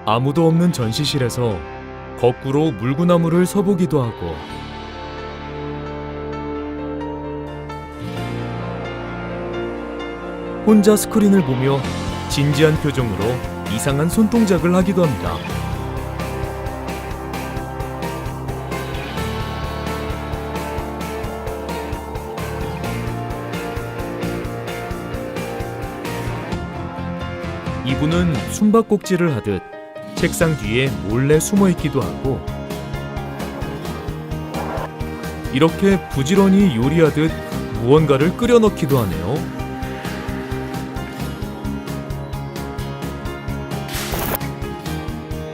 아무도 없는 전시실에서 거꾸로 물구나무를 서보기도 하고 혼자 스크린을 보며 진지한 표정으로 이상한 손동작을 하기도 합니다. 이분은 숨바꼭질을 하듯 책상 뒤에 몰래 숨어 있기도 하고 이렇게 부지런히 요리하듯 무언가를 끓여 넣기도 하네요.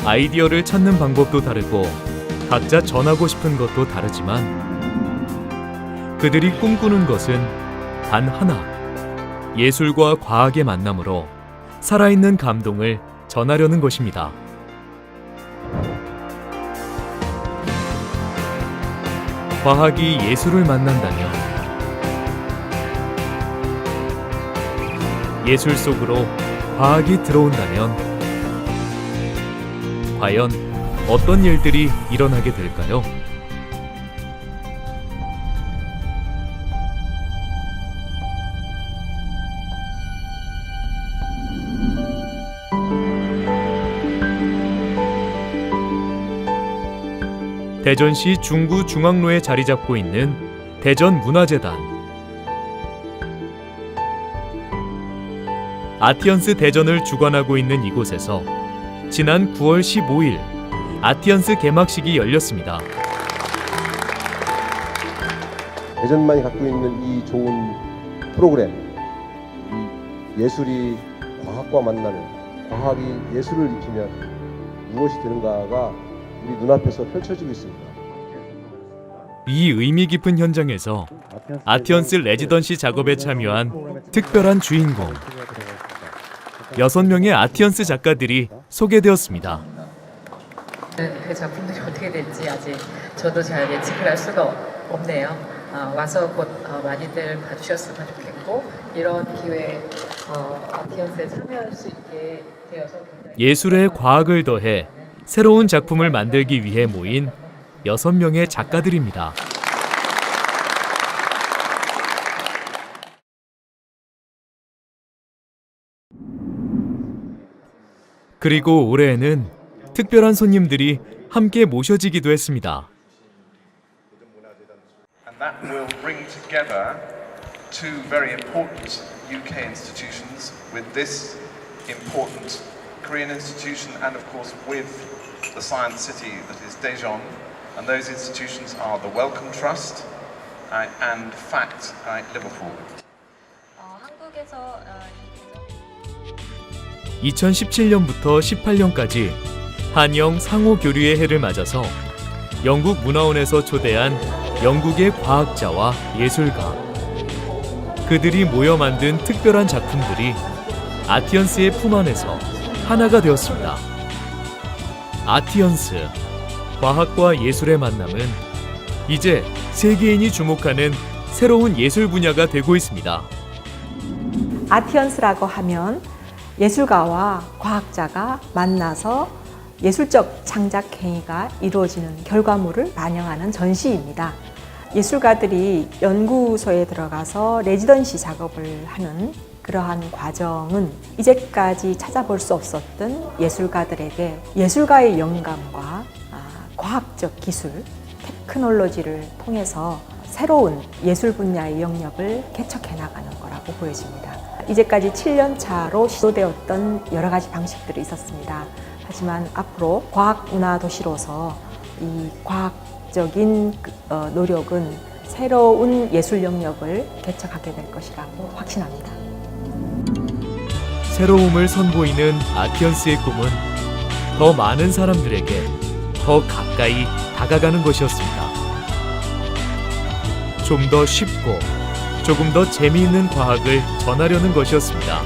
아이디어를 찾는 방법도 다르고 각자 전하고 싶은 것도 다르지만 그들이 꿈꾸는 것은 단 하나, 예술과 과학의 만남으로 살아있는 감동을 전하려는 것입니다. 과학이 예술을 만난다면 예술 속으로 과학이 들어온다면 과연 어떤 일들이 일어나게 될까요? 대전시 중구 중앙로에 자리 잡고 있는 대전문화재단. 아티언스 대전을 주관하고 있는 이곳에서 지난 9월 15일 아티언스 개막식이 열렸습니다. 대전만이 갖고 있는 이 좋은 프로그램, 이 예술이 과학과 만나는, 과학이 예술을 입히면 무엇이 되는가가 우리 눈앞에서 펼쳐지고 있습니다. 이 의미 깊은 현장에서 아티언스 레지던시 작업에 참여한 특별한 주인공 6명의 아티언스 작가들이 소개되었습니다. 그 작품들이 어떻게 될지 아직 저도 잘 예측을 할 수가 없네요. 와서 곧 많이들 봐주셨으면 좋겠고 이런 기회에 아티언스에 참여할 수 있게 되어서 예술에 과학을 더해 새로운 작품을 만들기 위해 모인 6명의 작가들입니다. 그리고 올해에는 특별한 손님들이 함께 모셔지기도 했습니다. And that will bring together two very important UK institutions with this important Korean institution and of course with the science city that is Daejeon. And those institutions are the Wellcome Trust and FACT Liverpool. 한국에서 2017년부터 18년까지 한영 상호 교류의 해를 맞아서 영국 문화원에서 초대한 영국의 과학자와 예술가, 그들이 모여 만든 특별한 작품들이 아티언스의 품 안에서 하나가 되었습니다. 아티언스, 과학과 예술의 만남은 이제 세계인이 주목하는 새로운 예술 분야가 되고 있습니다. 아티언스라고 하면 예술가와 과학자가 만나서 예술적 창작 행위가 이루어지는 결과물을 반영하는 전시입니다. 예술가들이 연구소에 들어가서 레지던시 작업을 하는 그러한 과정은 이제까지 찾아볼 수 없었던 예술가들에게 예술가의 영감과 과학적 기술, 테크놀로지를 통해서 새로운 예술 분야의 영역을 개척해 나가는 거라고 보여집니다. 이제까지 7년 차로 시도되었던 여러 가지 방식들이 있었습니다. 하지만 앞으로 과학문화도시로서 이 과학적인 노력은 새로운 예술 영역을 개척하게 될 것이라고 확신합니다. 새로움을 선보이는 아티언스의 꿈은 더 많은 사람들에게 더 가까이 다가가는 것이었습니다. 좀 더 쉽고 조금 더 재미있는 과학을 전하려는 것이었습니다.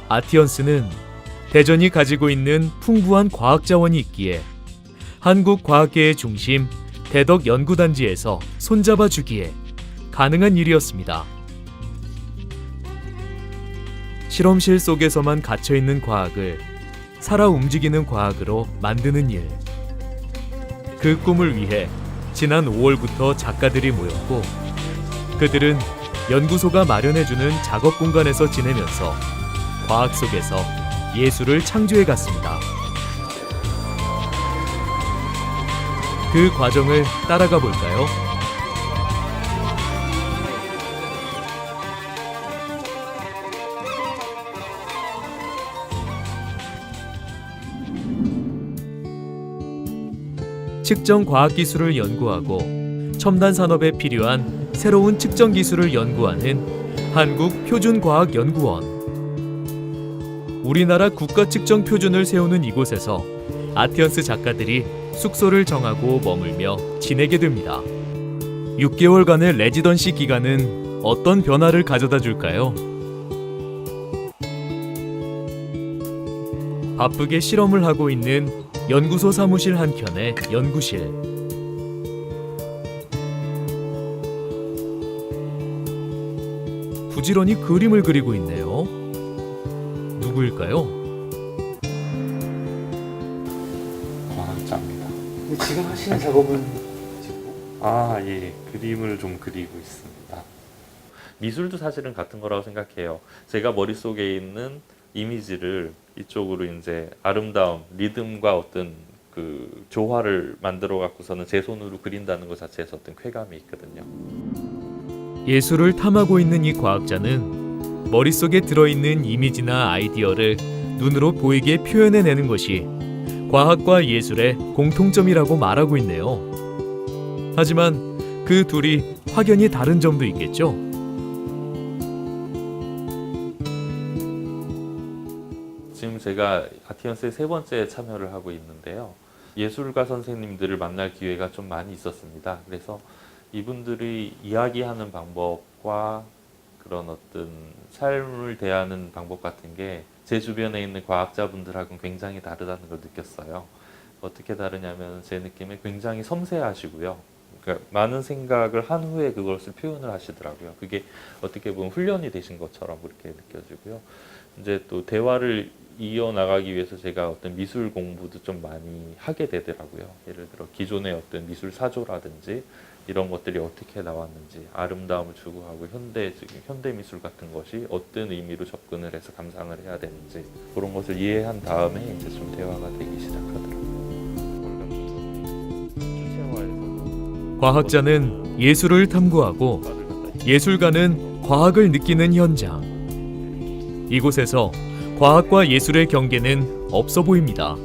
아티언스는 대전이 가지고 있는 풍부한 과학 자원이 있기에 한국 과학계의 중심 대덕연구단지에서 손잡아 주기에 가능한 일이었습니다. 실험실 속에서만 갇혀 있는 과학을 살아 움직이는 과학으로 만드는 일. 그 꿈을 위해 지난 5월부터 작가들이 모였고 그들은 연구소가 마련해주는 작업 공간에서 지내면서 과학 속에서 예술을 창조해 갔습니다. 그 과정을 따라가 볼까요? 측정 과학 기술을 연구하고 첨단 산업에 필요한 새로운 측정 기술을 연구하는 한국표준과학연구원. 우리나라 국가 측정 표준을 세우는 이곳에서 아티언스 작가들이 숙소를 정하고 머물며 지내게 됩니다. 6개월간의 레지던시 기간은 어떤 변화를 가져다 줄까요? 바쁘게 실험을 하고 있는 연구소 사무실 한켠의 연구실. 부지런히 그림을 그리고 있네요. 누구일까요? 과학자입니다. 지금 하시는 작업은 예, 그림을 좀 그리고 있습니다. 미술도 사실은 같은 거라고 생각해요. 제가 머릿속에 있는 이미지를 이쪽으로 이제 아름다움, 리듬과 어떤 그 조화를 만들어 갖고서는 제 손으로 그린다는 것 자체에서 어떤 쾌감이 있거든요. 예술을 탐하고 있는 이 과학자는 머릿속에 들어있는 이미지나 아이디어를 눈으로 보이게 표현해내는 것이 과학과 예술의 공통점이라고 말하고 있네요. 하지만 그 둘이 확연히 다른 점도 있겠죠? 지금 제가 아티언스의 3번째 참여를 하고 있는데요. 예술가 선생님들을 만날 기회가 좀 많이 있었습니다. 그래서 이분들이 이야기하는 방법과 그런 어떤 삶을 대하는 방법 같은 게 제 주변에 있는 과학자분들하고는 굉장히 다르다는 걸 느꼈어요. 어떻게 다르냐면 제 느낌에 굉장히 섬세하시고요. 그러니까 많은 생각을 한 후에 그것을 표현을 하시더라고요. 그게 어떻게 보면 훈련이 되신 것처럼 그렇게 느껴지고요. 이제 또 대화를 이어나가기 위해서 제가 어떤 미술 공부도 좀 많이 하게 되더라고요. 예를 들어 기존의 어떤 미술 사조라든지 이런 것들이 어떻게 나왔는지, 아름다움을 추구하고 현대 미술 같은 것이 어떤 의미로 접근을 해서 감상을 해야 되는지 그런 것을 이해한 다음에 이제 좀 대화가 되기 시작하더라고요. 과학자는 예술을 탐구하고 예술가는 과학을 느끼는 현장. 이곳에서 과학과 예술의 경계는 없어 보입니다.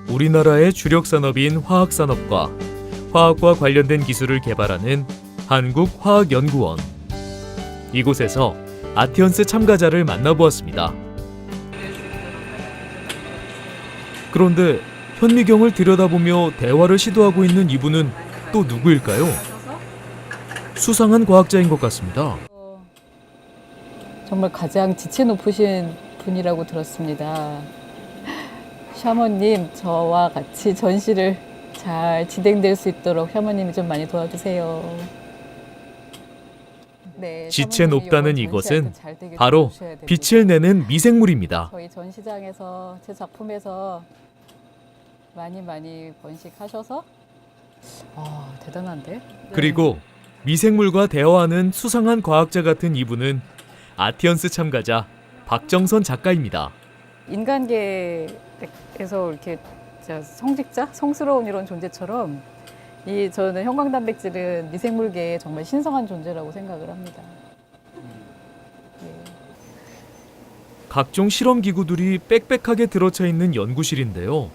우리나라의 주력 산업인 화학산업과 화학과 관련된 기술을 개발하는 한국화학연구원. 이곳에서 아티언스 참가자를 만나보았습니다. 그런데 현미경을 들여다보며 대화를 시도하고 있는 이분은 또 누구일까요? 수상한 과학자인 것 같습니다. 정말 가장 지체 높으신 분이라고 들었습니다. 샤머님, 저와 같이 전시를 잘 진행될 수 있도록 샤머님이 좀 많이 도와주세요. 네, 지체 샤머님이 높다는 이번 이곳은 전시할 때 잘 되게 바로 도와주셔야 됩니다. 빛을 내는 미생물입니다. 저희 전시장에서 제 작품에서 많이 번식하셔서 대단한데? 네. 그리고 미생물과 대화하는 수상한 과학자 같은 이분은 아티언스 참가자 박정선 작가입니다. 인간계에서 이렇게 성직자, 성스러운 이런 존재처럼 저는 형광단백질은 미생물계의 정말 신성한 존재라고 생각을 합니다. 예. 각종 실험 기구들이 빽빽하게 들어차 있는 연구실인데요.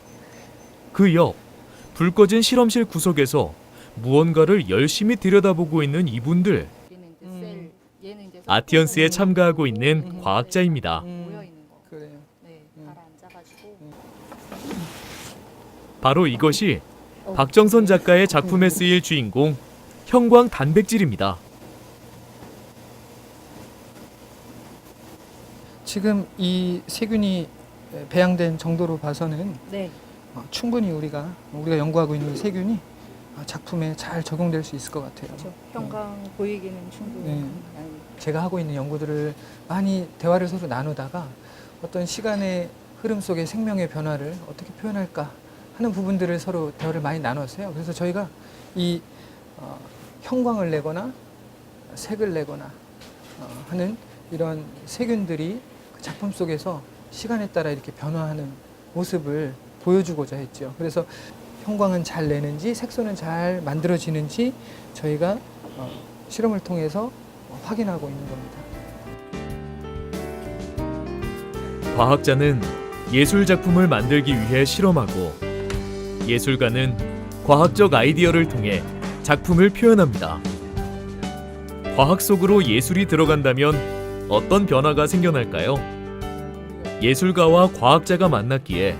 그 옆 불 꺼진 실험실 구석에서 무언가를 열심히 들여다보고 있는 이분들. 아티언스에 참가하고 있는 과학자입니다. 바로 이것이 박정선 작가의 작품에 쓰일 주인공 형광 단백질입니다. 지금 이 세균이 배양된 정도로 봐서는 네. 충분히 우리가 연구하고 있는 세균이 작품에 잘 적용될 수 있을 것 같아요. 그렇죠. 형광 보이기는 충분히. 네. 제가 하고 있는 연구들을 많이 대화를 서로 나누다가 어떤 시간의 흐름 속의 생명의 변화를 어떻게 표현할까 하는 부분들을 서로 대화를 많이 나눴어요. 그래서 저희가 이 형광을 내거나 색을 내거나 하는 이런 세균들이 그 작품 속에서 시간에 따라 이렇게 변화하는 모습을 보여주고자 했죠. 그래서 형광은 잘 내는지 색소는 잘 만들어지는지 저희가 실험을 통해서 확인하고 있는 겁니다. 과학자는 예술 작품을 만들기 위해 실험하고 예술가는 과학적 아이디어를 통해 작품을 표현합니다. 과학 속으로 예술이 들어간다면 어떤 변화가 생겨날까요? 예술가와 과학자가 만났기에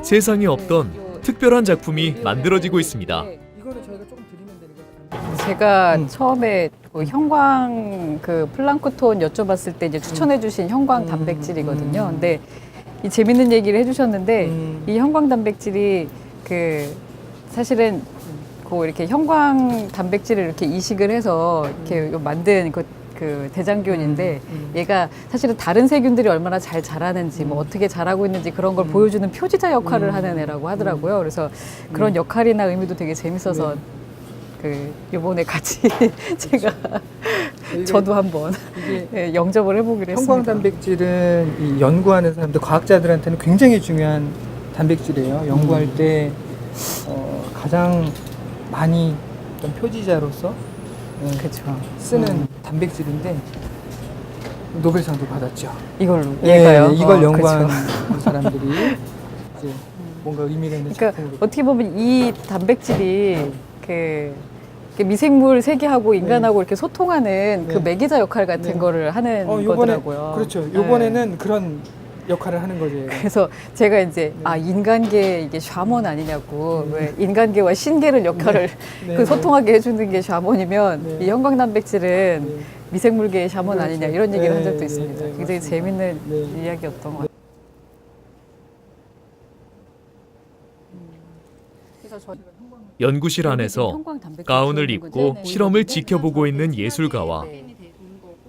세상에 없던 특별한 작품이 만들어지고 있습니다. 이거는 저희가 조금 드리면 되는 거죠. 제가 처음에 형광 그 플랑크톤 여쭤봤을 때 이제 추천해주신 형광 단백질이거든요. 근데 이 재밌는 얘기를 해주셨는데 이 형광 단백질이 그 사실은 그 이렇게 형광 단백질을 이렇게 이식을 해서 이렇게 만든 그 대장균인데 얘가 사실은 다른 세균들이 얼마나 잘 자라는지 뭐 어떻게 자라고 있는지 그런 걸 보여주는 표지자 역할을 하는 애라고 하더라고요. 그래서 그런 역할이나 의미도 되게 재밌어서 그 이번에 같이 제가 저도 한번 영접을 해보기로 했습니다. 형광 단백질은 이 연구하는 사람들, 과학자들한테는 굉장히 중요한 단백질이에요. 연구할 때 가장 많이 어떤 표지자로서 그렇죠. 쓰는 단백질인데 노벨상도 받았죠. 이걸로 얘가요. 이걸 연구한 그렇죠. 사람들이 이제 뭔가 의미가 있는 그러니까 작품으로. 어떻게 보면 이 단백질이 그 미생물 세계하고 인간하고 이렇게 소통하는 그 매개자 역할 같은 거를 하는 거더라고요. 그렇죠. 요번에는 그런 역할을 하는 거죠. 얘가. 그래서 제가 이제 인간계 이게 샤먼 아니냐고 왜 인간계와 신계를 역할을 그 소통하게 해주는 게 샤먼이면 이 형광 단백질은 미생물계의 샤먼 아니냐 이런 얘기를 한 적도 있습니다. 굉장히 맞습니다. 재밌는 이야기였던 것 같아요. 연구실 안에서 가운을 입고 실험을 지켜보고 있는 예술가와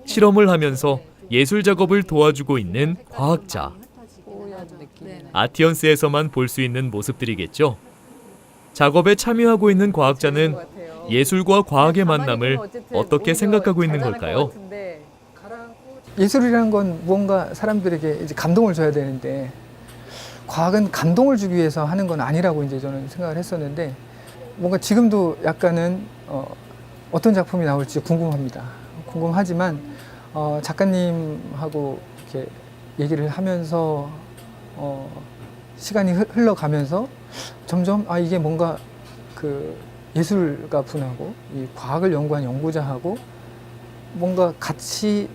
실험을 하면서 예술 작업을 도와주고 있는 과학자. 아티언스에서만 볼 수 있는 모습들이겠죠. 작업에 참여하고 있는 과학자는 예술과 과학의 만남을 어떻게 생각하고 있는 걸까요? 예술이라는 건 무언가 사람들에게 이제 감동을 줘야 되는데 과학은 감동을 주기 위해서 하는 건 아니라고 이제 저는 생각을 했었는데 뭔가 지금도 약간은 어떤 작품이 나올지 궁금합니다. 궁금하지만 작가님하고 이렇게 얘기를 하면서 시간이 흘러가면서 점점 이게 뭔가 그 예술가 분하고 이 과학을 연구한 연구자하고 뭔가 같이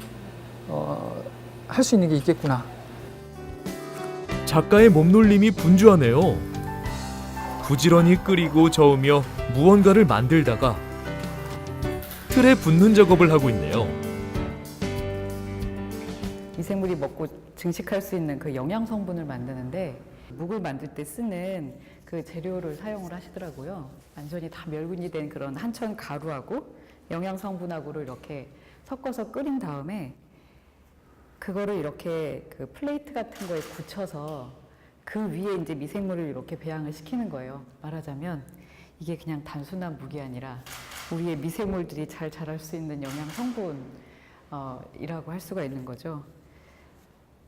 할 수 있는 게 있겠구나. 작가의 몸놀림이 분주하네요. 부지런히 끓이고 저으며 무언가를 만들다가 틀에 붓는 작업을 하고 있네요. 미생물이 먹고 증식할 수 있는 그 영양 성분을 만드는데 묵을 만들 때 쓰는 그 재료를 사용을 하시더라고요. 완전히 다 멸균이 된 그런 한천 가루하고 영양 성분하고를 이렇게 섞어서 끓인 다음에 그거를 이렇게 그 플레이트 같은 거에 굳혀서 그 위에 이제 미생물을 이렇게 배양을 시키는 거예요. 말하자면 이게 그냥 단순한 묵이 아니라 우리의 미생물들이 잘 자랄 수 있는 영양 성분이라고 할 수가 있는 거죠.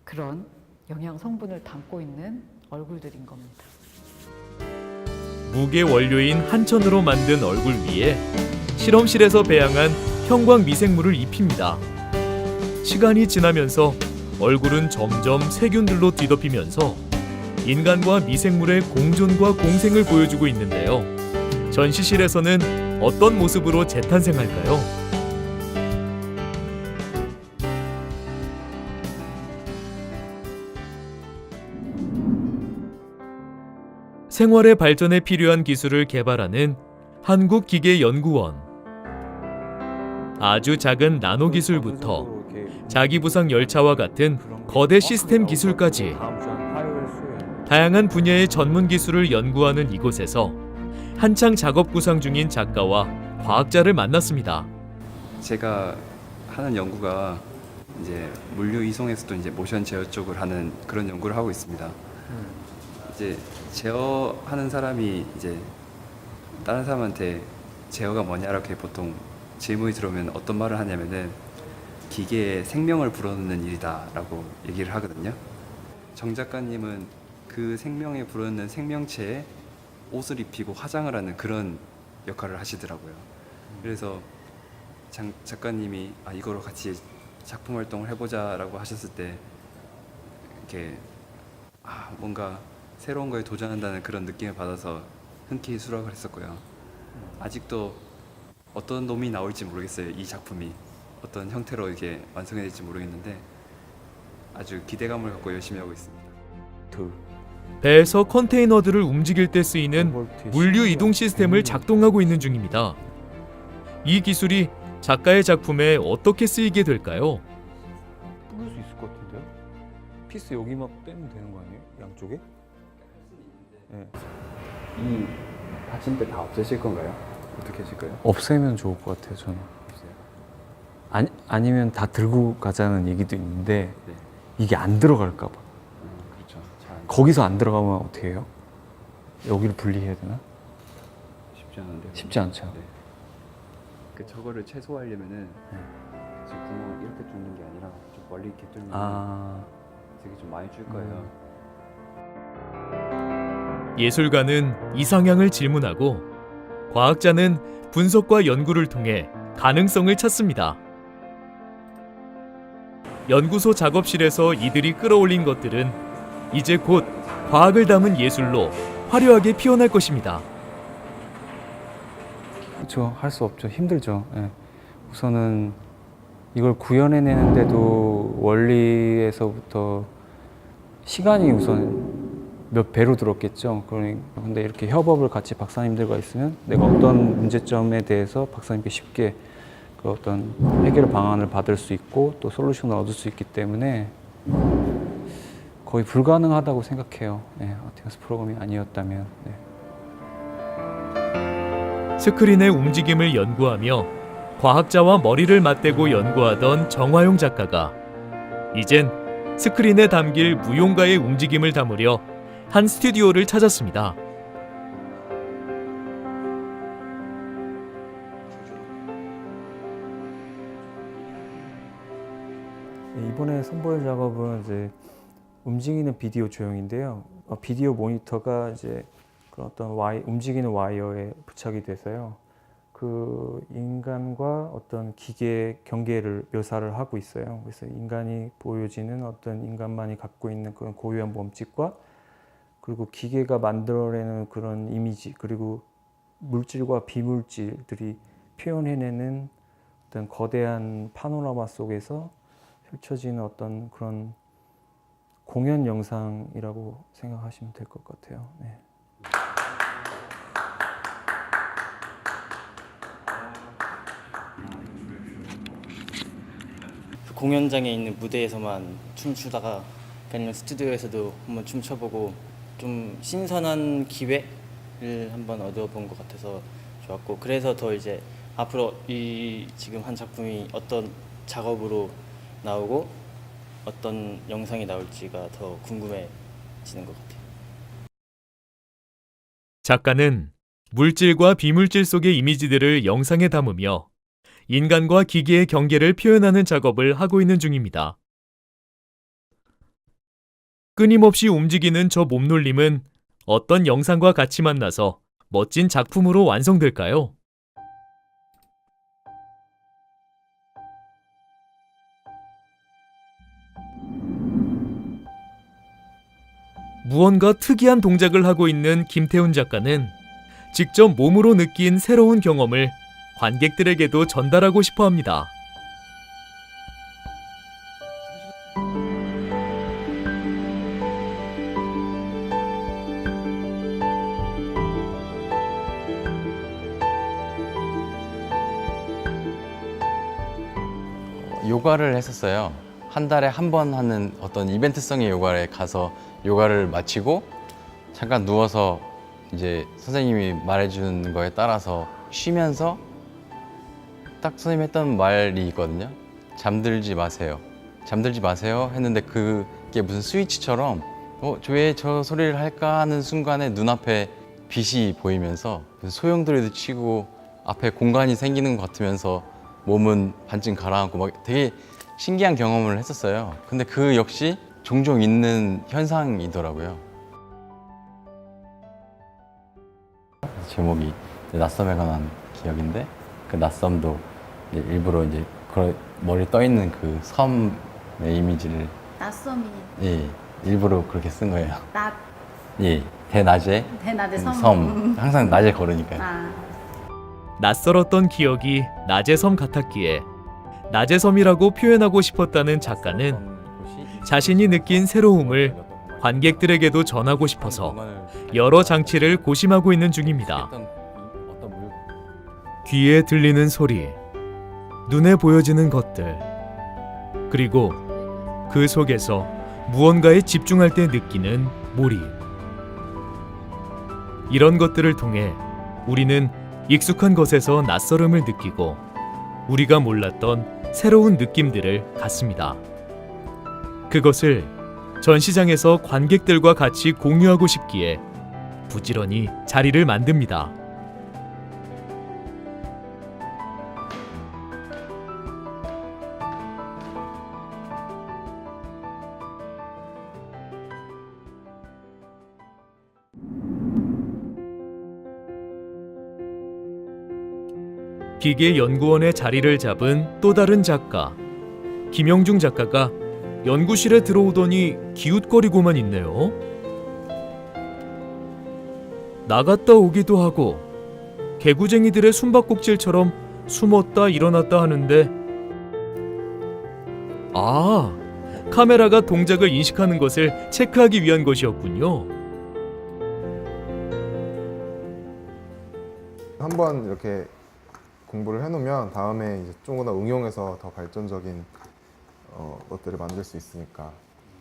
그런 영양 성분을 담고 있는 얼굴들인 겁니다. 묵의 원료인 한천으로 만든 얼굴 위에 실험실에서 배양한 형광 미생물을 입힙니다. 시간이 지나면서 얼굴은 점점 세균들로 뒤덮이면서 인간과 미생물의 공존과 공생을 보여주고 있는데요. 전시실에서는 어떤 모습으로 재탄생할까요? 생활의 발전에 필요한 기술을 개발하는 한국기계연구원. 아주 작은 나노 기술부터 자기부상 열차와 같은 거대 시스템 기술까지 다양한 분야의 전문 기술을 연구하는 이곳에서 한창 작업 구상 중인 작가와 과학자를 만났습니다. 제가 하는 연구가 이제 물류 이송에서도 이제 모션 제어 쪽을 하는 그런 연구를 하고 있습니다. 이제 제어하는 사람이 이제 다른 사람한테 제어가 뭐냐 이렇게 보통 질문이 들어오면 어떤 말을 하냐면은 기계에 생명을 불어넣는 일이다라고 얘기를 하거든요. 정 작가님은 그 생명에 불어넣는 생명체에 옷을 입히고 화장을 하는 그런 역할을 하시더라고요. 그래서 장 작가님이 이거로 같이 작품 활동을 해보자라고 하셨을 때 이렇게 뭔가 새로운 거에 도전한다는 그런 느낌을 받아서 흔쾌히 수락을 했었고요. 아직도 어떤 놈이 나올지 모르겠어요. 이 작품이 어떤 형태로 이렇게 완성이 될지 모르겠는데 아주 기대감을 갖고 열심히 하고 있습니다. 배에서 컨테이너들을 움직일 때 쓰이는 물류 이동 시스템을 작동하고 있는 중입니다. 이 기술이 작가의 작품에 어떻게 쓰이게 될까요? 뿌릴 수 있을 것 같은데요? 피스 여기만 빼면 되는 거 아니에요? 양쪽에? 네. 이 받침대 다 없애실 건가요? 어떻게 하실까요? 없애면 좋을 것 같아요, 저는. 아니면 다 들고 가자는 얘기도 있는데 네. 이게 안 들어갈까 봐. 그렇죠. 잘 거기서 안 들어가면 어떻게 해요? 여기를 분리해야 되나? 쉽지 않은데. 쉽지 않죠. 네. 저거를 최소화하려면은 지금 구멍을 이렇게 뚫는 게 아니라 좀 멀리 이렇게 뚫면 되게 좀 많이 줄 거예요. 예술가는 이상향을 질문하고 과학자는 분석과 연구를 통해 가능성을 찾습니다. 연구소 작업실에서 이들이 끌어올린 것들은 이제 곧 과학을 담은 예술로 화려하게 피어날 것입니다. 그렇죠. 할 수 없죠. 힘들죠. 예. 우선은 이걸 구현해내는데도 원리에서부터 시간이 우선 몇 배로 들었겠죠. 그런데 이렇게 협업을 같이 박사님들과 있으면 내가 어떤 문제점에 대해서 박사님께 쉽게 그 어떤 해결 방안을 받을 수 있고 또 솔루션을 얻을 수 있기 때문에 거의 불가능하다고 생각해요. 아티언스 프로그램이 아니었다면. 네. 스크린의 움직임을 연구하며 과학자와 머리를 맞대고 연구하던 정화용 작가가 이젠 스크린에 담길 무용가의 움직임을 담으려 한 스튜디오를 찾았습니다. 이번에 선보일 작업은 이제 움직이는 비디오 조형인데요. 비디오 모니터가 이제 그런 어떤 움직이는 와이어에 부착이 돼서요. 그 인간과 어떤 기계의 경계를 묘사를 하고 있어요. 그래서 인간이 보여지는 어떤 인간만이 갖고 있는 그런 고유한 몸짓과 그리고 기계가 만들어내는 그런 이미지 그리고 물질과 비물질들이 표현해내는 어떤 거대한 파노라마 속에서 펼쳐지는 어떤 그런 공연 영상이라고 생각하시면 될 것 같아요. 네. 공연장에 있는 무대에서만 춤추다가 그냥 스튜디오에서도 한번 춤춰보고 좀 신선한 기회를 한번 얻어본 것 같아서 좋았고 그래서 더 이제 앞으로 이 지금 한 작품이 어떤 작업으로 나오고 어떤 영상이 나올지가 더 궁금해지는 것 같아요. 작가는 물질과 비물질 속의 이미지들을 영상에 담으며 인간과 기계의 경계를 표현하는 작업을 하고 있는 중입니다. 끊임없이 움직이는 저 몸놀림은 어떤 영상과 같이 만나서 멋진 작품으로 완성될까요? 무언가 특이한 동작을 하고 있는 김태훈 작가는 직접 몸으로 느낀 새로운 경험을 관객들에게도 전달하고 싶어 합니다. 요가를 했었어요. 한 달에 한 번 하는 어떤 이벤트성의 요가에 가서 요가를 마치고 잠깐 누워서 이제 선생님이 말해주는 거에 따라서 쉬면서 딱 선생님이 했던 말이 있거든요. 잠들지 마세요. 잠들지 마세요 했는데 그게 무슨 스위치처럼 왜 저 소리를 할까 하는 순간에 눈앞에 빛이 보이면서 소용돌이도 치고 앞에 공간이 생기는 것 같으면서 몸은 반쯤 가라앉고 막 되게 신기한 경험을 했었어요. 근데 그 역시 종종 있는 현상이더라고요. 제목이 낯섦에 관한 기억인데 그 낯섦도 일부러 이제 머리에 떠 있는 그 섬의 이미지를 낯섦이 예 일부러 그렇게 쓴 거예요. 낮 예 대낮에 대낮에 섬 항상 낮에 걸으니까요. 낯설었던 기억이 낮의 섬 같았기에 낮의 섬이라고 표현하고 싶었다는 작가는 자신이 느낀 새로움을 관객들에게도 전하고 싶어서 여러 장치를 고심하고 있는 중입니다. 귀에 들리는 소리, 눈에 보여지는 것들, 그리고 그 속에서 무언가에 집중할 때 느끼는 몰입. 이런 것들을 통해 우리는 익숙한 것에서 낯설음을 느끼고 우리가 몰랐던 새로운 느낌들을 갖습니다. 그것을 전시장에서 관객들과 같이 공유하고 싶기에 부지런히 자리를 만듭니다. 기계연구원의 자리를 잡은 또 다른 작가, 김영중 작가가 연구실에 들어오더니 기웃거리고만 있네요. 나갔다 오기도 하고 개구쟁이들의 숨바꼭질처럼 숨었다 일어났다 하는데 카메라가 동작을 인식하는 것을 체크하기 위한 것이었군요. 한번 이렇게 공부를 해놓으면 다음에 이제 조금 더 응용해서 더 발전적인 것들을 만들 수 있으니까.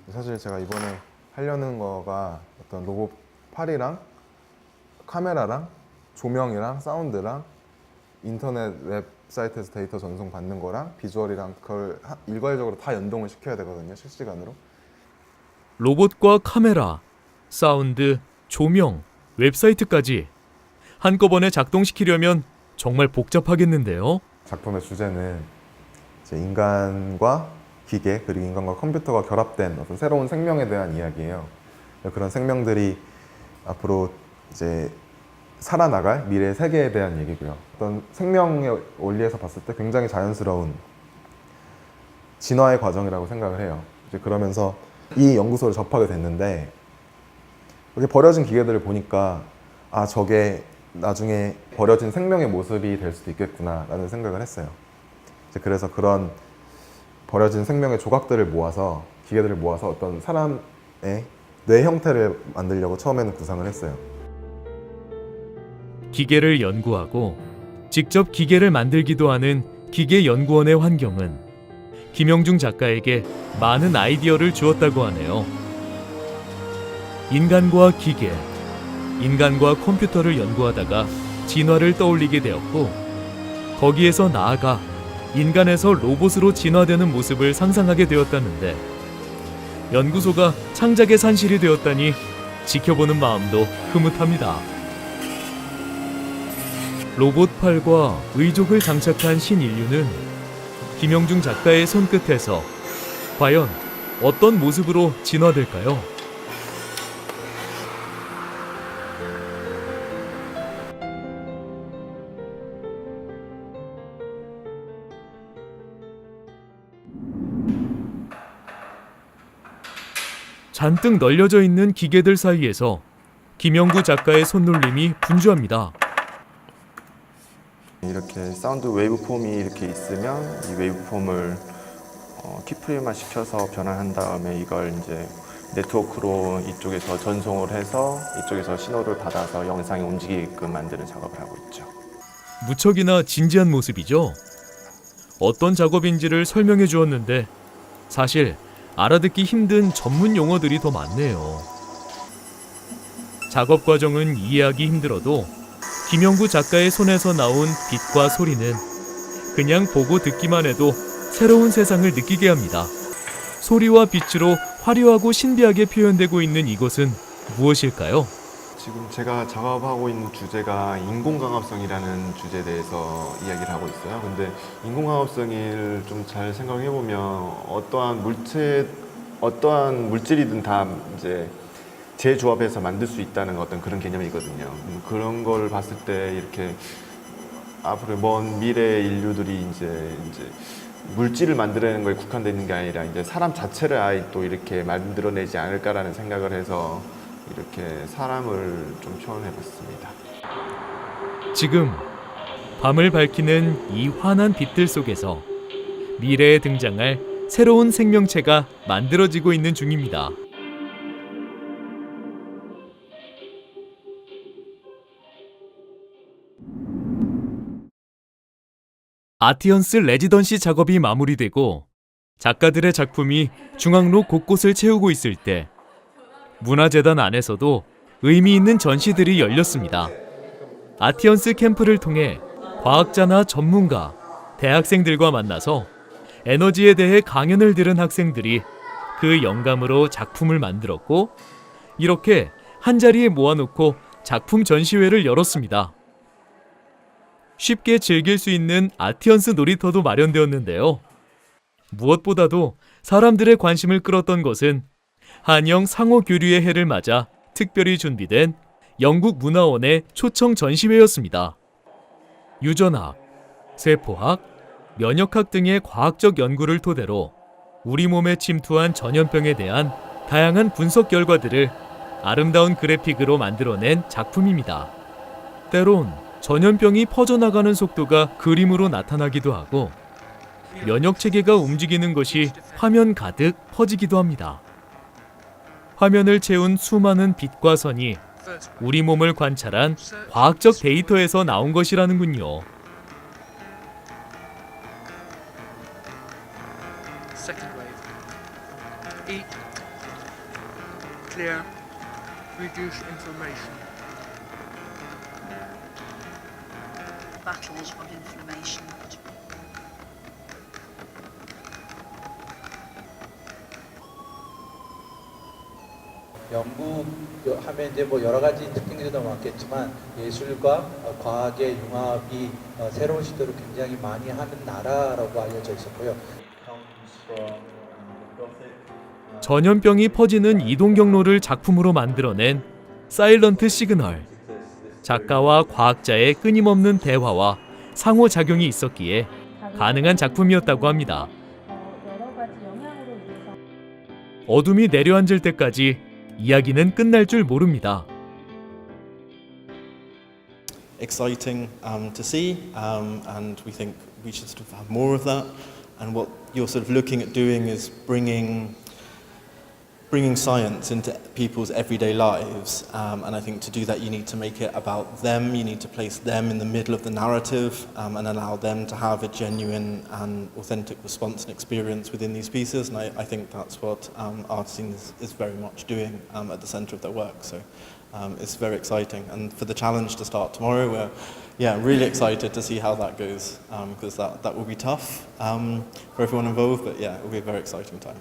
사실 제가 이번에 하려는 거가 어떤 로봇 팔이랑 카메라랑 조명이랑 사운드랑 인터넷 웹사이트에서 데이터 전송 받는 거랑 비주얼이랑 그걸 일괄적으로 다 연동을 시켜야 되거든요, 실시간으로. 로봇과 카메라, 사운드, 조명, 웹사이트까지 한꺼번에 작동시키려면 정말 복잡하겠는데요. 작품의 주제는 이제 인간과 기계 그리고 인간과 컴퓨터가 결합된 어떤 새로운 생명에 대한 이야기예요. 그런 생명들이 앞으로 이제 살아나갈 미래 세계에 대한 얘기고요. 어떤 생명의 원리에서 봤을 때 굉장히 자연스러운 진화의 과정이라고 생각을 해요. 이제 그러면서 이 연구소를 접하게 됐는데 이렇게 버려진 기계들을 보니까 저게 나중에 버려진 생명의 모습이 될 수도 있겠구나라는 생각을 했어요. 이제 그래서 그런 버려진 생명의 조각들을 모아서 기계들을 모아서 어떤 사람의 뇌 형태를 만들려고 처음에는 구상을 했어요. 기계를 연구하고 직접 기계를 만들기도 하는 기계연구원의 환경은 김영중 작가에게 많은 아이디어를 주었다고 하네요. 인간과 기계, 인간과 컴퓨터를 연구하다가 진화를 떠올리게 되었고 거기에서 나아가 인간에서 로봇으로 진화되는 모습을 상상하게 되었다는데 연구소가 창작의 산실이 되었다니 지켜보는 마음도 흐뭇합니다. 로봇팔과 의족을 장착한 신인류는 김영중 작가의 손끝에서 과연 어떤 모습으로 진화될까요? 잔뜩 널려져 있는 기계들 사이에서 김영구 작가의 손놀림이 분주합니다. 이렇게 사운드 웨이브폼이 이렇게 있으면 이 웨이브폼을 키프레임화 시켜서 변환한 다음에 이걸 이제 네트워크로 이쪽에서 전송을 해서 이쪽에서 신호를 받아서 영상이 움직이게끔 만드는 작업을 하고 있죠. 무척이나 진지한 모습이죠. 어떤 작업인지를 설명해 주었는데 사실 알아듣기 힘든 전문 용어들이 더 많네요. 작업 과정은 이해하기 힘들어도 김영구 작가의 손에서 나온 빛과 소리는 그냥 보고 듣기만 해도 새로운 세상을 느끼게 합니다. 소리와 빛으로 화려하고 신비하게 표현되고 있는 이곳은 무엇일까요? 지금 제가 작업하고 있는 주제가 인공광합성이라는 주제에 대해서 이야기를 하고 있어요. 근데 인공광합성을 좀 잘 생각해 보면 어떠한 물질이든 다 이제 재조합해서 만들 수 있다는 어떤 그런 개념이거든요. 그런 걸 봤을 때 이렇게 앞으로 먼 미래 인류들이 이제 물질을 만들어내는 거에 국한되어 있는 게 아니라 이제 사람 자체를 아예 또 이렇게 만들어내지 않을까라는 생각을 해서 이렇게 사람을 좀 표현해봤습니다. 지금 밤을 밝히는 이 환한 빛들 속에서 미래에 등장할 새로운 생명체가 만들어지고 있는 중입니다. 아티언스 레지던시 작업이 마무리되고 작가들의 작품이 중앙로 곳곳을 채우고 있을 때 문화재단 안에서도 의미 있는 전시들이 열렸습니다. 아티언스 캠프를 통해 과학자나 전문가, 대학생들과 만나서 에너지에 대해 강연을 들은 학생들이 그 영감으로 작품을 만들었고 이렇게 한자리에 모아놓고 작품 전시회를 열었습니다. 쉽게 즐길 수 있는 아티언스 놀이터도 마련되었는데요. 무엇보다도 사람들의 관심을 끌었던 것은 한영 상호교류의 해를 맞아 특별히 준비된 영국 문화원의 초청 전시회였습니다. 유전학, 세포학, 면역학 등의 과학적 연구를 토대로 우리 몸에 침투한 전염병에 대한 다양한 분석 결과들을 아름다운 그래픽으로 만들어낸 작품입니다. 때론 전염병이 퍼져나가는 속도가 그림으로 나타나기도 하고 면역체계가 움직이는 것이 화면 가득 퍼지기도 합니다. 화면을 채운 수많은 빛과 선이 우리 몸을 관찰한 과학적 데이터에서 나온 것이라는군요. Second wave. Eat, clear, reduce inflammation. Battle of inflammation. 영국 하면 이제 뭐 여러 가지 특징들이 더 많겠지만 예술과 과학의 융합이 새로운 시도를 굉장히 많이 하는 나라라고 알려져 있었고요. 전염병이 퍼지는 이동 경로를 작품으로 만들어낸 사일런트 시그널. 작가와 과학자의 끊임없는 대화와 상호작용이 있었기에 가능한 작품이었다고 합니다. 어둠이 내려앉을 때까지 이야기는 끝날 줄 모릅니다. Exciting to see, and we think we should sort of have more of that. And what you're sort of looking at doing is bringing science into people's everyday lives, and I think to do that you need to make it about them, you need to place them in the middle of the narrative, and allow them to have a genuine and authentic response and experience within these pieces, and I think that's what Artisine is very much doing at the centre of their work, so it's very exciting. And for the challenge to start tomorrow, we're really excited to see how that goes, because that will be tough for everyone involved, but yeah, it will be a very exciting time.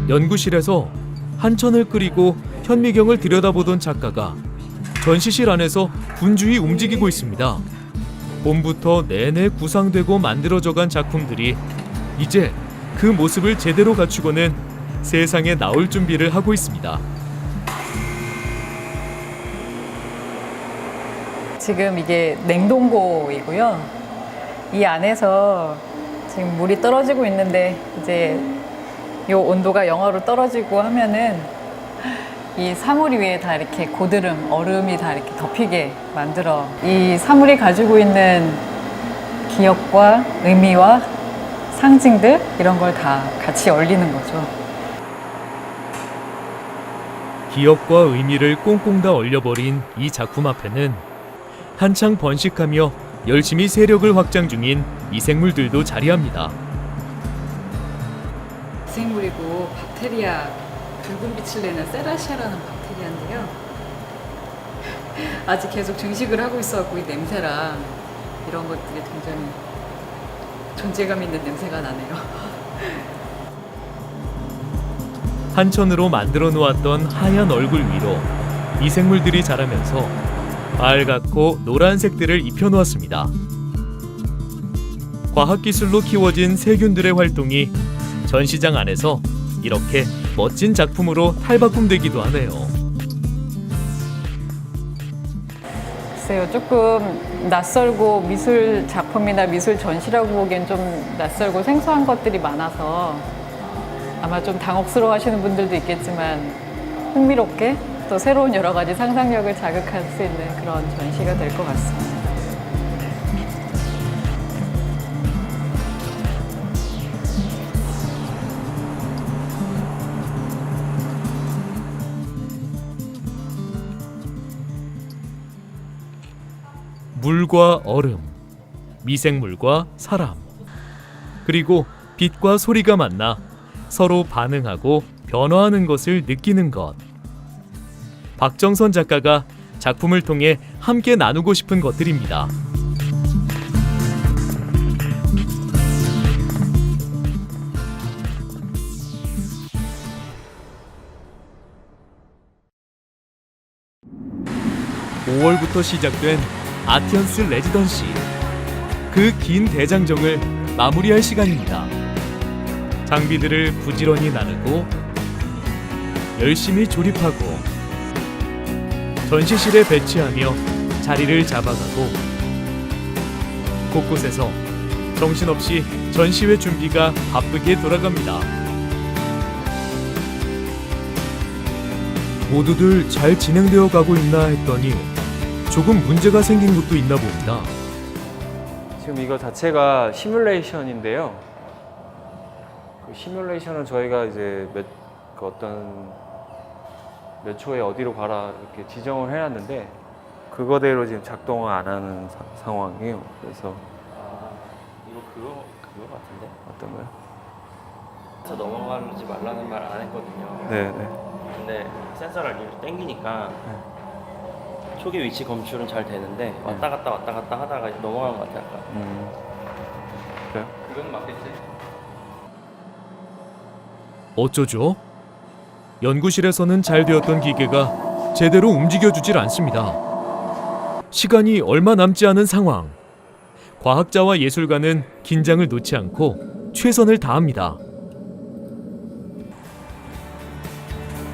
연구실에서 한천을 끓이고 현미경을 들여다보던 작가가 전시실 안에서 분주히 움직이고 있습니다. 봄부터 내내 구상되고 만들어져간 작품들이 이제 그 모습을 제대로 갖추고는 세상에 나올 준비를 하고 있습니다. 지금 이게 냉동고이고요. 이 안에서 지금 물이 떨어지고 있는데 이제 이 온도가 영하로 떨어지고 하면은 이 사물 위에 다 이렇게 고드름, 얼음이 다 이렇게 덮이게 만들어 이 사물이 가지고 있는 기억과 의미와 상징들 이런 걸 다 같이 얼리는 거죠. 기억과 의미를 꽁꽁 다 얼려버린 이 작품 앞에는 한창 번식하며 열심히 세력을 확장 중인 미생물들도 자리합니다. 미생물이고 박테리아, 붉은 빛을 내는 세라시아라는 박테리아인데요. 아직 계속 증식을 하고 있어갖고 이 냄새랑 이런 것들이 굉장히 존재감 있는 냄새가 나네요. 한천으로 만들어 놓았던 하얀 얼굴 위로 미생물들이 자라면서 빨갛고 노란색들을 입혀 놓았습니다. 과학기술로 키워진 세균들의 활동이 전시장 안에서 이렇게 멋진 작품으로 탈바꿈되기도 하네요. 글쎄요, 조금 낯설고 미술 작품이나 미술 전시라고 보기엔 좀 낯설고 생소한 것들이 많아서 아마 좀 당혹스러워 하시는 분들도 있겠지만 흥미롭게 또 새로운 여러 가지 상상력을 자극할 수 있는 그런 전시가 될 것 같습니다. 물과 얼음, 미생물과 사람, 그리고 빛과 소리가 만나 서로 반응하고 변화하는 것을 느끼는 것. 박정선 작가가 작품을 통해 함께 나누고 싶은 것들입니다. (5월부터) 시작된 아티언스 레지던시. 그 긴 대장정을 마무리할 시간입니다. 장비들을 부지런히 나누고 열심히 조립하고 전시실에 배치하며 자리를 잡아가고 곳곳에서 정신없이 전시회 준비가 바쁘게 돌아갑니다. 모두들 잘 진행되어 가고 있나 했더니 조금 문제가 생긴 것도 있나 봅니다. 지금 이거 자체가 시뮬레이션인데요. 그 시뮬레이션은 저희가 이제 몇 초에 어디로 가라 이렇게 지정을 해놨는데 그거대로 지금 작동을 안 하는 상황이에요. 그래서 이거 그거 같은데? 어떤 거요? 저 넘어가지 말라는 말 안 했거든요. 네. 근데 센서를 이렇게 당기니까 초기 위치 검출은 잘 되는데 왔다 갔다 하다가 넘어간 것 같아요. 약간. 그래요? 이건 맞겠지? 어쩌죠? 연구실에서는 잘 되었던 기계가 제대로 움직여주질 않습니다. 시간이 얼마 남지 않은 상황. 과학자와 예술가는 긴장을 놓지 않고 최선을 다합니다.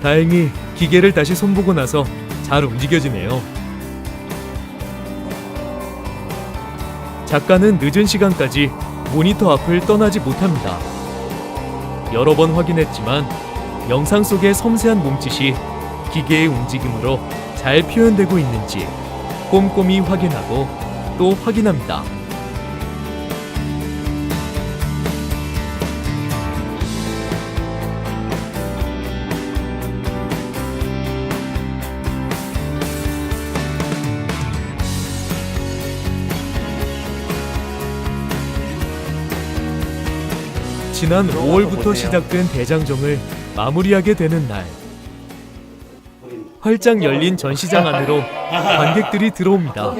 다행히 기계를 다시 손보고 나서 잘 움직여지네요. 작가는 늦은 시간까지 모니터 앞을 떠나지 못합니다. 여러 번 확인했지만 영상 속의 섬세한 몸짓이 기계의 움직임으로 잘 표현되고 있는지 꼼꼼히 확인하고 또 확인합니다. 지난 5월부터 시작된 대장정을 마무리하게 되는 날, 활짝 열린 전시장 안으로 관객들이 들어옵니다.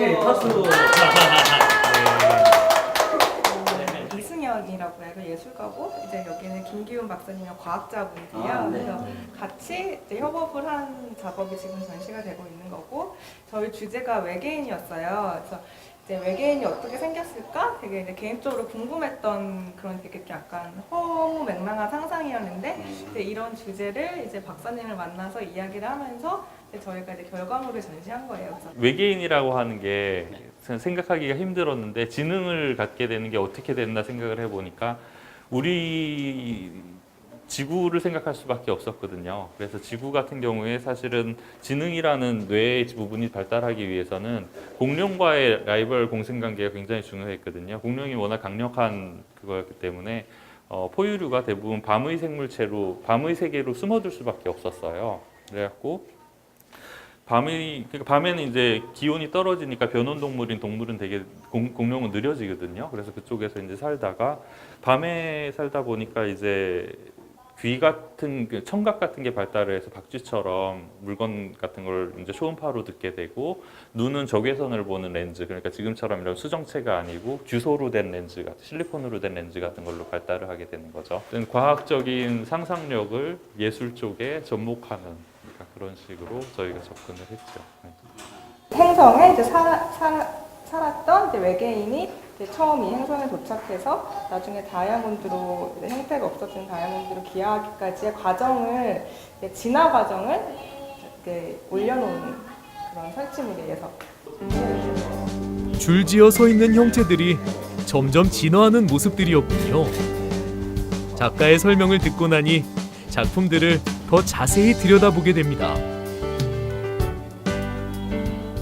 이승연이라고 해서 예술가고 이제 여기는 김기훈 박사님이랑 과학자분이세요. 그래서 같이 이제 협업을 한 작업이 지금 전시가 되고 있는 거고, 저희 주제가 외계인이었어요. 그래서 이제 외계인이 어떻게 생겼을까? 되게 이제 개인적으로 궁금했던 그런 되게 약간 허무맹랑한 상상이었는데 이제 이런 주제를 이제 박사님을 만나서 이야기를 하면서 이제 저희가 이제 결과물을 전시한 거예요. 그래서 외계인이라고 하는 게 생각하기가 힘들었는데 지능을 갖게 되는 게 어떻게 됐나 생각을 해보니까 우리 지구를 생각할 수밖에 없었거든요. 그래서 지구 같은 경우에 사실은 지능이라는 뇌의 부분이 발달하기 위해서는 공룡과의 라이벌 공생관계가 굉장히 중요했거든요. 공룡이 워낙 강력한 그거였기 때문에 포유류가 대부분 밤의 생물체로 밤의 세계로 숨어들 수밖에 없었어요. 그래갖고 밤에는 이제 기온이 떨어지니까 변온 동물은 되게 공룡은 느려지거든요. 그래서 그쪽에서 이제 살다가 밤에 살다 보니까 이제 귀 같은 청각 같은 게 발달을 해서 박쥐처럼 물건 같은 걸 이제 초음파로 듣게 되고, 눈은 적외선을 보는 렌즈, 그러니까 지금처럼 이런 수정체가 아니고 주소로 된 렌즈 같은, 실리콘으로 된 렌즈 같은 걸로 발달을 하게 되는 거죠. 과학적인 상상력을 예술 쪽에 접목하는, 그러니까 그런 식으로 저희가 접근을 했죠. 네. 행성에 이제 살았던 이제 외계인이 이제 처음 이 행성에 도착해서 나중에 다이아몬드로 이제 형태가 없어진 다이아몬드로 기하기까지의 과정을, 이제 진화 과정을 이렇게 올려놓은 그런 설치물이에요. 줄지어 서 있는 형체들이 점점 진화하는 모습들이었군요. 작가의 설명을 듣고 나니 작품들을 더 자세히 들여다보게 됩니다.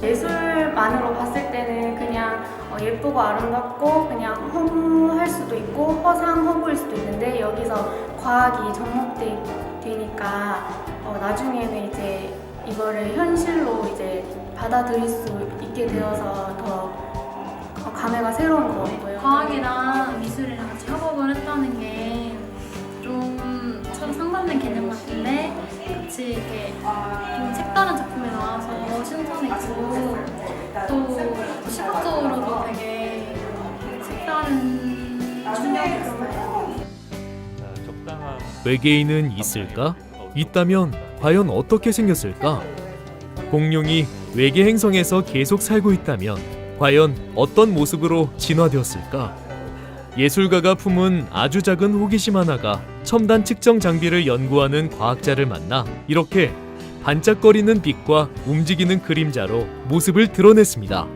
예술만으로 봤을 때는 그냥 예쁘고 아름답고 그냥 허무할 수도 있고 허상허구일 수도 있는데, 여기서 과학이 접목되니까 나중에는 이제 이거를 현실로 이제 받아들일 수 있게 되어서 더 감회가 새로운 것 같고요. 과학이랑 미술이랑 같이 협업을 했다는 게 좀 서로 상반된 개념 같은데 같이 이렇게 좀 색다른 작품이 나와서 신선했고, 또 시각적으로도 되게 색다른 충격이었어요. 외계인은 있을까? 있다면 과연 어떻게 생겼을까? 공룡이 외계 행성에서 계속 살고 있다면 과연 어떤 모습으로 진화되었을까? 예술가가 품은 아주 작은 호기심 하나가 첨단 측정 장비를 연구하는 과학자를 만나 이렇게 반짝거리는 빛과 움직이는 그림자로 모습을 드러냈습니다.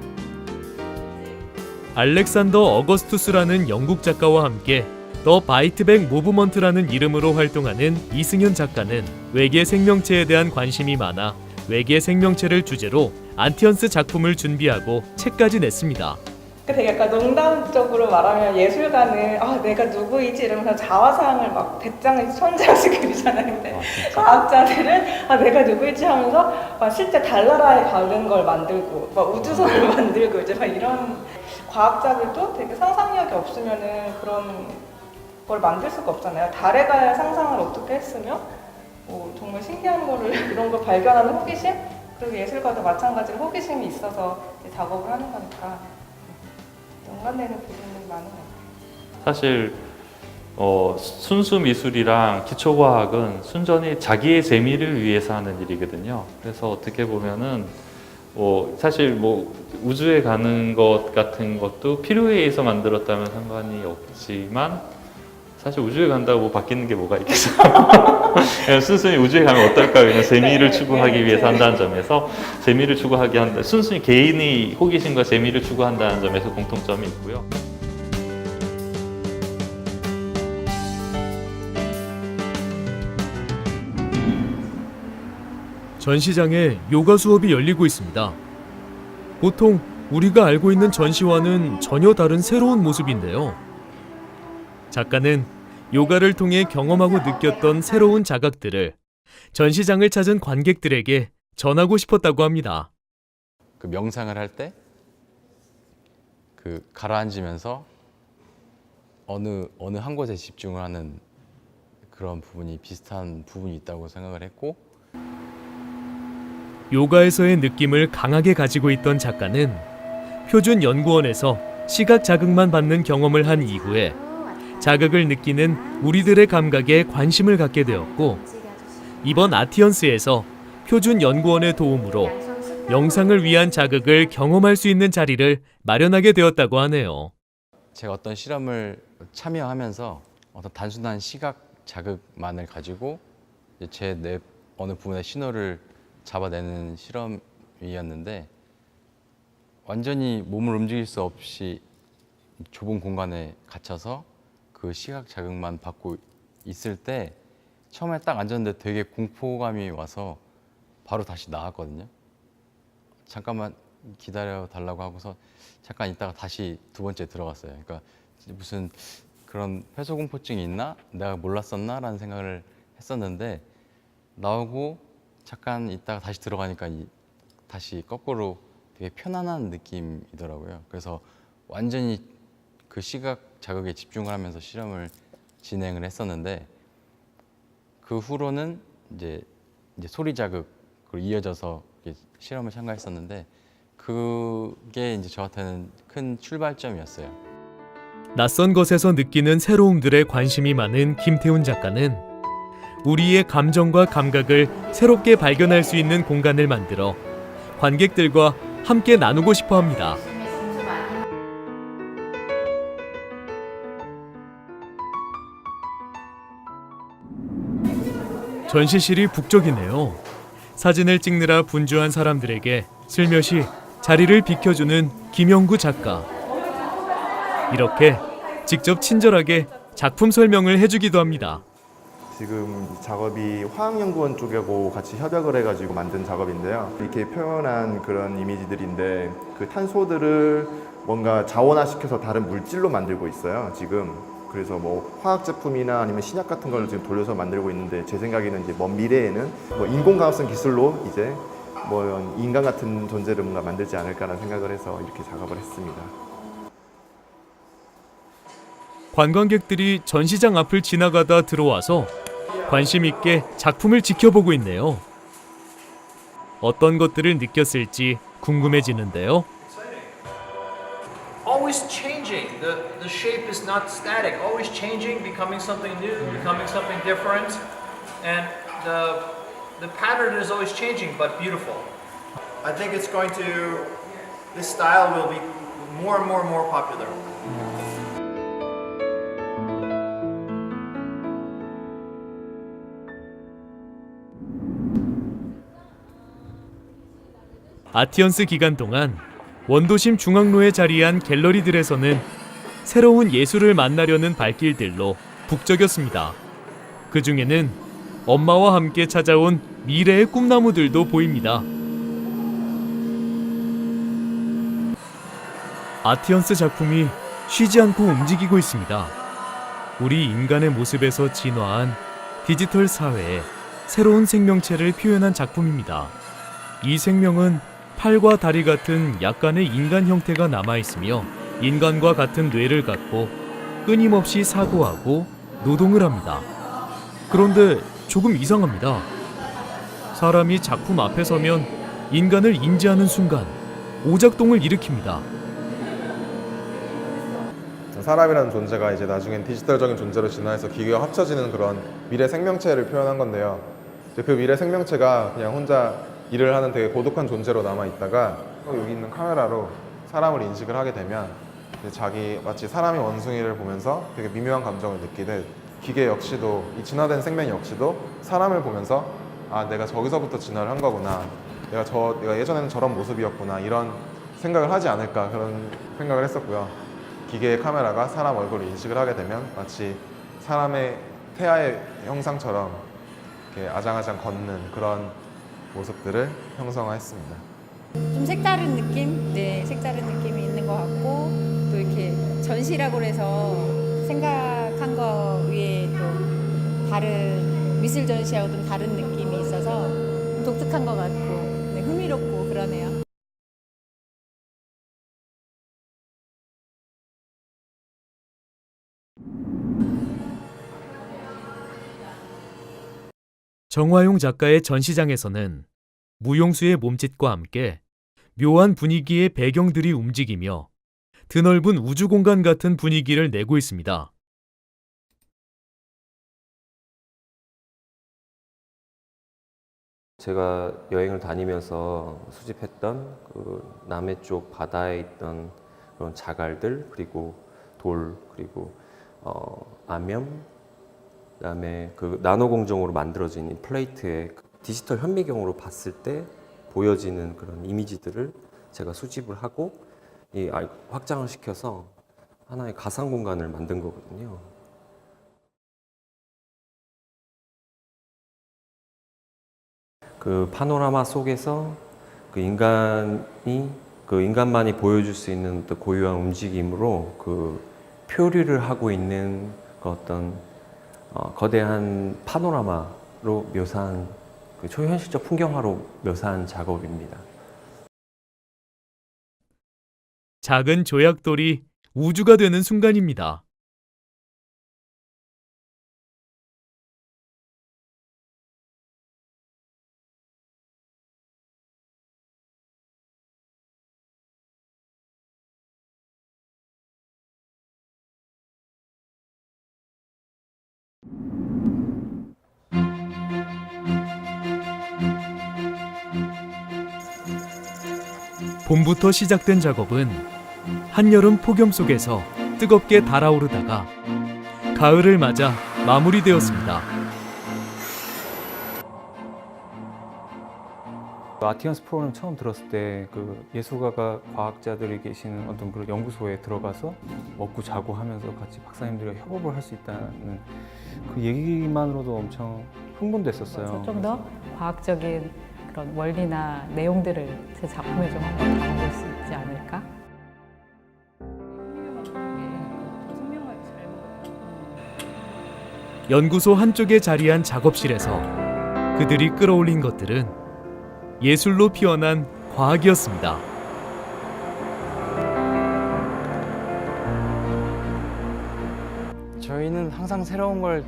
알렉산더 어거스투스라는 영국 작가와 함께 더 바이트백 무브먼트라는 이름으로 활동하는 이승현 작가는 외계 생명체에 대한 관심이 많아 외계 생명체를 주제로 안티언스 작품을 준비하고 책까지 냈습니다. 되게 약간 농담적으로 말하면 예술가는 내가 누구이지 이러면서 자화상을 막 대장에서 천장씩 그리잖아요. 근데 과학자들은 내가 누구이지 하면서 막 실제 달나라에 가는 걸 만들고 막 우주선을 만들고 이제 막 이런, 과학자들도 되게 상상력이 없으면은 그런 걸 만들 수가 없잖아요. 달에 갈 상상을 어떻게 했으며 정말 신기한 거를 이런 걸 발견하는 호기심, 그리고 예술가도 마찬가지로 호기심이 있어서 이제 작업을 하는 거니까 연관되는 부분이 많은 것 같아요. 사실 순수 미술이랑 기초과학은 순전히 자기의 재미를 위해서 하는 일이거든요. 그래서 어떻게 보면은 사실 우주에 가는 것 같은 것도 필요에 의해서 만들었다면 상관이 없지만, 사실 우주에 간다고 바뀌는 게 뭐가 있겠어요. 그냥 순순히 우주에 가면 어떨까, 그냥 재미를 추구하기 위해서 한다는 점에서 재미를 추구하게 한다. 순순히 개인의 호기심과 재미를 추구한다는 점에서 공통점이 있고요. 전시장에 요가 수업이 열리고 있습니다. 보통 우리가 알고 있는 전시와는 전혀 다른 새로운 모습인데요. 작가는 요가를 통해 경험하고 느꼈던 새로운 자각들을 전시장을 찾은 관객들에게 전하고 싶었다고 합니다. 그 명상을 할 때 가라앉으면서 어느 한 곳에 집중을 하는 그런 부분이 비슷한 부분이 있다고 생각을 했고, 요가에서의 느낌을 강하게 가지고 있던 작가는 표준연구원에서 시각 자극만 받는 경험을 한 이후에 자극을 느끼는 우리들의 감각에 관심을 갖게 되었고, 이번 아티언스에서 표준연구원의 도움으로 영상을 위한 자극을 경험할 수 있는 자리를 마련하게 되었다고 하네요. 제가 어떤 실험을 참여하면서 어떤 단순한 시각 자극만을 가지고 제 뇌 어느 부분의 신호를 잡아내는 실험이었는데, 완전히 몸을 움직일 수 없이 좁은 공간에 갇혀서 그 시각 자극만 받고 있을 때 처음에 딱 앉았는데 되게 공포감이 와서 바로 다시 나왔거든요. 잠깐만 기다려 달라고 하고서 잠깐 있다가 다시 두 번째 들어갔어요. 그러니까 무슨 그런 회소공포증이 있나? 내가 몰랐었나? 라는 생각을 했었는데, 나오고 잠깐 있다가 다시 들어가니까 다시 거꾸로 되게 편안한 느낌이더라고요. 그래서 완전히 그 시각 자극에 집중을 하면서 실험을 진행을 했었는데, 그 후로는 이제 소리 자극으로 이어져서 실험을 참가했었는데 그게 이제 저한테는 큰 출발점이었어요. 낯선 것에서 느끼는 새로움들에 관심이 많은 김태훈 작가는 우리의 감정과 감각을 새롭게 발견할 수 있는 공간을 만들어 관객들과 함께 나누고 싶어 합니다. 전시실이 북적이네요. 사진을 찍느라 분주한 사람들에게 슬며시 자리를 비켜주는 김영구 작가. 이렇게 직접 친절하게 작품 설명을 해주기도 합니다. 지금 작업이 화학연구원 쪽하고 같이 협약을 해가지고 만든 작업인데요. 이렇게 표현한 그런 이미지들인데 그 탄소들을 뭔가 자원화시켜서 다른 물질로 만들고 있어요, 지금. 그래서 뭐 화학 제품이나 아니면 신약 같은 걸 지금 돌려서 만들고 있는데 제 생각에는 이제 먼 미래에는 뭐 인공광합성 기술로 이제 뭐 인간 같은 존재를 뭔가 만들지 않을까라는 생각을 해서 이렇게 작업을 했습니다. 관광객들이 전시장 앞을 지나가다 들어와서 관심 있게 작품을 지켜보고 있네요. 어떤 것들을 느꼈을지 궁금해지는데요. Always changing. The shape is not static. Always changing, becoming something new, becoming something different, and the pattern is always changing, but beautiful. I think it's going to. This style will be more and more and more popular. 아티언스 기간 동안 원도심 중앙로에 자리한 갤러리들에서는 새로운 예술을 만나려는 발길들로 북적였습니다. 그 중에는 엄마와 함께 찾아온 미래의 꿈나무들도 보입니다. 아티언스 작품이 쉬지 않고 움직이고 있습니다. 우리 인간의 모습에서 진화한 디지털 사회에 새로운 생명체를 표현한 작품입니다. 이 생명은 팔과 다리 같은 약간의 인간 형태가 남아있으며 인간과 같은 뇌를 갖고 끊임없이 사고하고 노동을 합니다. 그런데 조금 이상합니다. 사람이 작품 앞에 서면 인간을 인지하는 순간 오작동을 일으킵니다. 사람이라는 존재가 이제 나중엔 디지털적인 존재로 진화해서 기계와 합쳐지는 그런 미래 생명체를 표현한 건데요. 이제 그 미래 생명체가 그냥 혼자 일을 하는 되게 고독한 존재로 남아있다가 여기 있는 카메라로 사람을 인식을 하게 되면 자기 마치 사람이 원숭이를 보면서 되게 미묘한 감정을 느끼듯 기계 역시도 이 진화된 생명 역시도 사람을 보면서 아 내가 저기서부터 진화를 한 거구나 내가 예전에는 저런 모습이었구나 이런 생각을 하지 않을까 그런 생각을 했었고요. 기계의 카메라가 사람 얼굴을 인식을 하게 되면 마치 사람의 태아의 형상처럼 이렇게 아장아장 걷는 그런 모습들을 형성했습니다. 좀 색다른 느낌? 네, 색다른 느낌이 있는 것 같고 또 이렇게 전시라고 해서 생각한 거 위에 또 다른 미술 전시하고 좀 다른 느낌이 있어서 독특한 것 같고 네, 흥미롭고 그러네요. 정화용 작가의 전시장에서는 무용수의 몸짓과 함께 묘한 분위기의 배경들이 움직이며 드넓은 우주 공간 같은 분위기를 내고 있습니다. 제가 여행을 다니면서 수집했던 그 남해 쪽 바다에 있던 그런 자갈들 그리고 돌 그리고 암염 그다음에 그 나노 공정으로 만들어진 이 플레이트의 디지털 현미경으로 봤을 때 보여지는 그런 이미지들을 제가 수집을 하고 확장을 시켜서 하나의 가상 공간을 만든 거거든요. 그 파노라마 속에서 그 인간만이 보여줄 수 있는 또 고유한 움직임으로 그 표류를 하고 있는 그 어떤 거대한 파노라마로 묘사한 그 초현실적 풍경화로 묘사한 작업입니다. 작은 조약돌이 우주가 되는 순간입니다. 봄부터 시작된 작업은 한여름 폭염 속에서 뜨겁게 달아오르다가 가을을 맞아 마무리되었습니다. 아티언스 프로그램 처음 들었을 때 그 예술가가 과학자들이 계시는 어떤 그런 연구소에 들어가서 먹고 자고 하면서 같이 박사님들과 협업을 할 수 있다는 그 얘기만으로도 엄청 흥분됐었어요. 좀 더 과학적인 그런 원리나 내용들을 제 작품에 좀 한번 담아볼 수 있지 않을까? 연구소 한쪽에 자리한 작업실에서 그들이 끌어올린 것들은 예술로 피어난 과학이었습니다. 저희는 항상 새로운 걸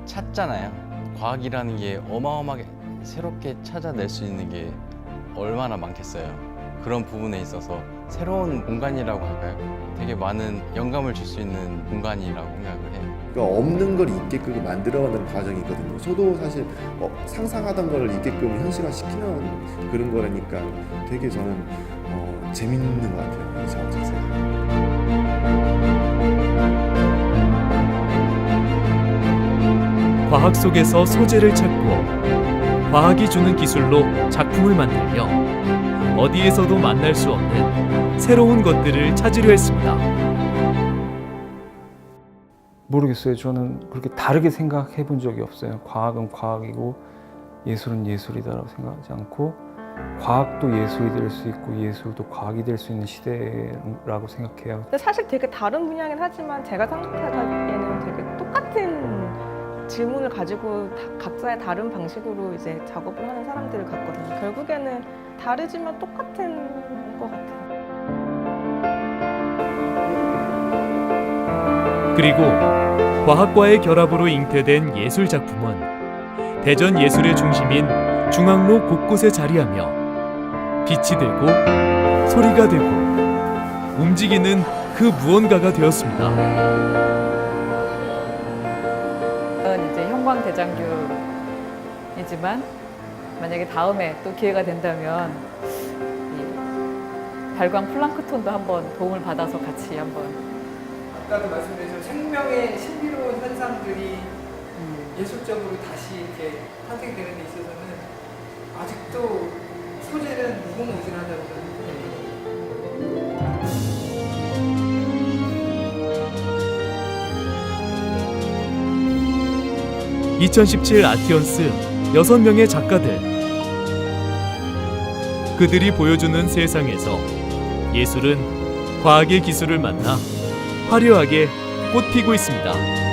찾잖아요. 과학이라는 게 어마어마하게 새롭게 찾아낼 수 있는 게 얼마나 많겠어요. 그런 부분에 있어서 새로운 공간이라고 할까요? 되게 많은 영감을 줄 수 있는 공간이라고 생각을 해요. 그러니까 없는 걸 있게끔 만들어가는 과정이 있거든요. 저도 사실 상상하던 걸 있게끔 현실화시키는 그런 거라니까 되게 저는 재밌는 것 같아요. 이 작업 자체가. 과학 속에서 소재를 찾고 과학이 주는 기술로 작품을 만들며 어디에서도 만날 수 없는 새로운 것들을 찾으려 했습니다. 모르겠어요. 저는 그렇게 다르게 생각해 본 적이 없어요. 과학은 과학이고 예술은 예술이다라고 생각하지 않고 과학도 예술이 될 수 있고 예술도 과학이 될 수 있는 시대라고 생각해요. 근데 사실 되게 다른 분야긴 하지만 제가 생각하기에는 되게 똑같은 질문을 가지고 각자의 다른 방식으로 이제 작업을 하는 사람들을 같거든요. 결국에는 다르지만 똑같은 것 같아요. 그리고 과학과의 결합으로 잉태된 예술 작품은 대전 예술의 중심인 중앙로 곳곳에 자리하며 빛이 되고 소리가 되고 움직이는 그 무언가가 되었습니다. 이제 형광대장균이지만 만약에 다음에 또 기회가 된다면 이 발광 플랑크톤도 한번 도움을 받아서 같이 한번 아까도 말씀드린 생명의 신비로운 현상들이 예술적으로 다시 이렇게 탄생되는 데 있어서는 아직도 소재는 무궁무진하다고 생각합니다. 2017 아티언스 6명의 작가들. 그들이 보여주는 세상에서 예술은 과학의 기술을 만나 화려하게 꽃피고 있습니다.